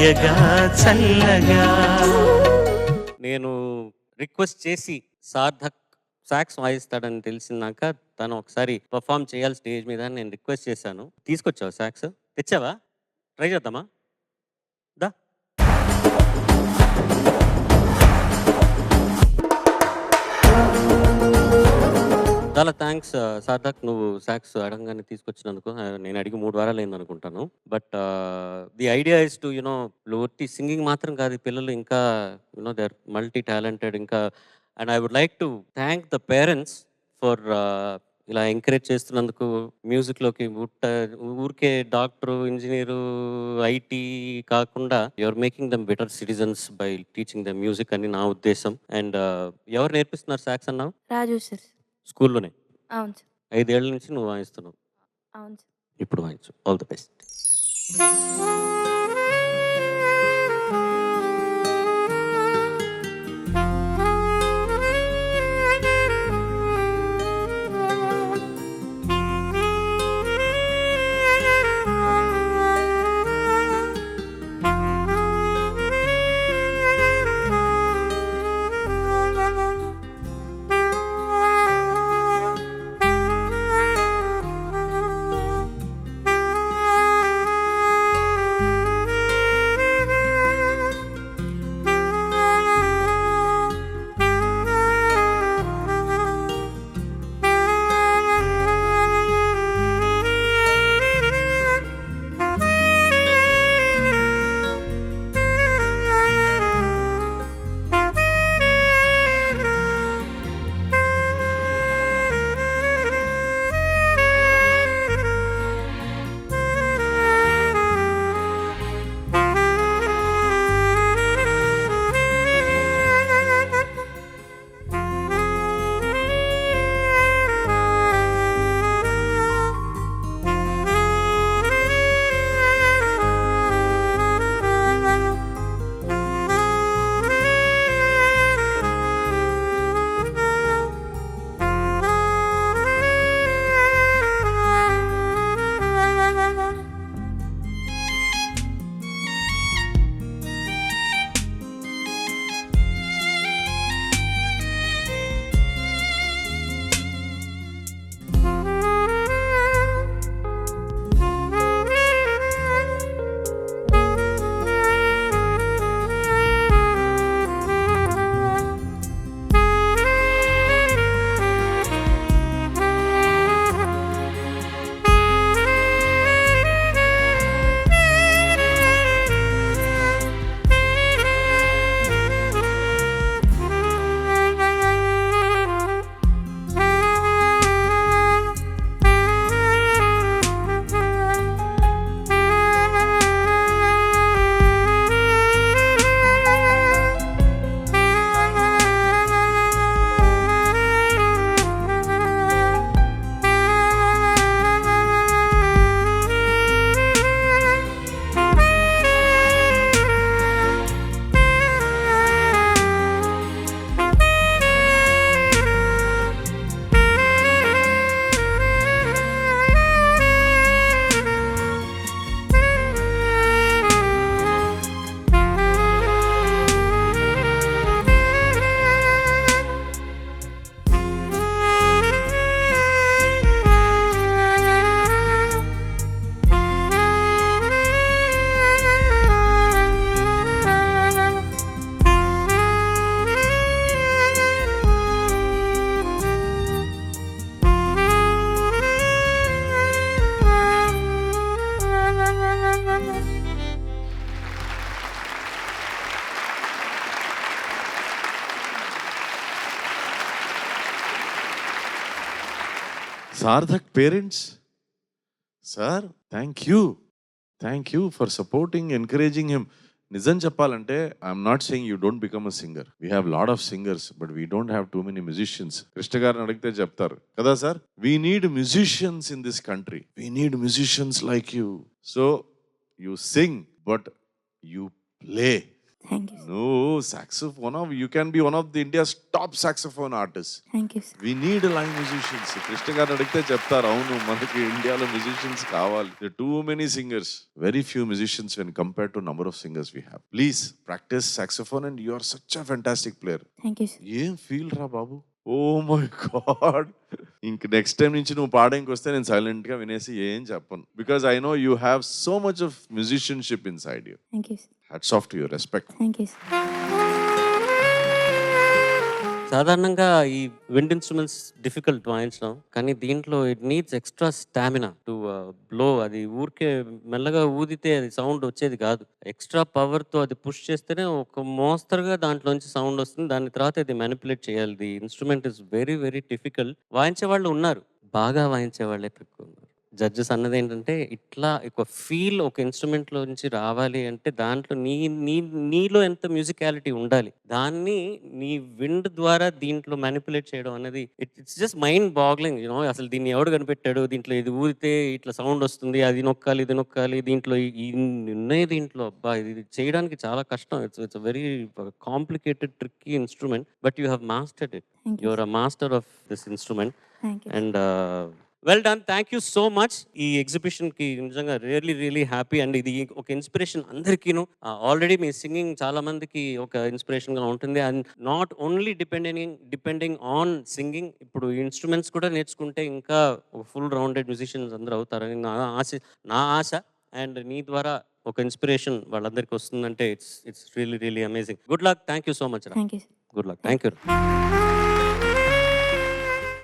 హాయగా చల్లగా. నేను రిక్వెస్ట్ చేసి సార్థక్ సాక్స్ వాయిస్తాడని తెలిసినాక తను ఒకసారి పర్ఫామ్ చేయాలి స్టేజ్ మీద అని నేను రిక్వెస్ట్ చేశాను. తీసుకొచ్చావా సాక్స్? తెచ్చావా? ట్రై చేద్దామా? దా. చాలా థ్యాంక్స్ సార్థక్, నువ్వు సాక్స్ అడగంగానే తీసుకొచ్చినందుకు. నేను అడిగి 3 వారాలు అయింది అనుకుంటాను. But the idea is to ఒట్టి సింగింగ్ మాత్రం కాదు, ఈ పిల్లలు ఇంకా దే ఆర్ మల్టీ టాలెంటెడ్. ఇంకా and I would like to thank the parents for ఇలా ఎంకరేజ్ చేస్తున్నందుకు మ్యూజిక్లోకి. ఊరికే డాక్టరు, ఇంజనీరు, ఐటీ కాకుండా you are making them better citizens by teaching the music అని నా ఉద్దేశం. అండ్ ఎవరు నేర్పిస్తున్నారు సాక్స్ అన్నావు? రాజు సార్. స్కూల్లోనే అవును సార్. 5 ఏళ్ల నుంచి నువ్వు వాయిస్తున్నావు. అవును సార్. ఇప్పుడు వాయించు. All the best. Sarthak parents, sir, thank you. Thank you for supporting, encouraging him. Nizam cheppalante, I'm not saying you don't become a singer. We have a lot of singers, but we don't have too many musicians. Krishna garu adigithe cheptaru kada sir, we need musicians in this country. We need musicians like you. So you sing, but you play. Thank you No, saxophone. You can be one of the India's top saxophone artists. Thank you sir We need live musicians. Krishna గారు అడిగితే చెప్తారు, అవును మనకి ఇండియాలో musicians కావాలి. There are too many singers. Very few musicians when compared to number of singers we have. Please practice saxophone and you are such a fantastic player. Thank you sir ఏం feel రా బాబు. Oh my god. ఇంక next time నుంచి నువ్వు పాడడానికి వస్తే నేను silent గా వినేసి ఏం చెప్పను. Because I know you have so much of musicianship in side you. Thank you sir hats off to your respect. Thank you sir. సాధారణంగా ఈ విండ్ ఇన్స్ట్రుమెంట్స్ డిఫికల్ట్ వాయించడం, కానీ దీంట్లో it needs extra stamina to blow. అది ఊరికే మెల్లగా ఊదితే అది sound వచ్చేది కాదు. ఎక్స్ట్రా పవర్తో అది పుష్ చేస్తేనే ఒక మోస్తరుగా దాంట్లోంచి సౌండ్ వస్తుంది. దాని తర్వాత ఇది మ్యానిపులేట్ చేయాలి. The instrument is very very difficult. వాయించే వాళ్ళు ఉన్నారు, బాగా వాయించే వాళ్ళే తక్కువ ఉన్నారు. జడ్జెస్ అన్నది ఏంటంటే ఇట్లా ఒక ఫీల్ ఒక ఇన్స్ట్రుమెంట్లో నుంచి రావాలి అంటే దాంట్లో నీ నీ నీలో ఎంత మ్యూజికాలిటీ ఉండాలి, దాన్ని నీ విండ్ ద్వారా దీంట్లో మ్యానిపులేట్ చేయడం అనేది it's just mind boggling. You know అసలు దీన్ని ఎవడు కనిపెట్టాడు, దీంట్లో ఇది ఊదితే ఇట్లా సౌండ్ వస్తుంది, అది నొక్కాలి ఇది నొక్కాలి, దీంట్లో ఉన్నాయి దీంట్లో. అబ్బా ఇది చేయడానికి చాలా కష్టం. It's very complicated tricky instrument, but you have mastered it. Thank you you are a master of this instrument thank you and well done. Thank you so much. ఈ ఎగ్జిబిషన్కి నిజంగా రియలీ హ్యాపీ అండ్ ఇది ఒక inspiration అందరికీను. Already మీ singing చాలా మందికి ఒక ఇన్స్పిరేషన్గా ఉంటుంది. And not only depending on singing, ఇప్పుడు ఇన్స్ట్రుమెంట్స్ కూడా నేర్చుకుంటే ఇంకా ఒక ఫుల్ రౌండెడ్ మ్యూజిషియన్స్ అందరూ అవుతారని నా ఆశ. అండ్ నీ ద్వారా ఒక ఇన్స్పిరేషన్ వాళ్ళందరికీ వస్తుందంటే it's really amazing. Good luck. Thank you so much. Thank you good luck. Thank you.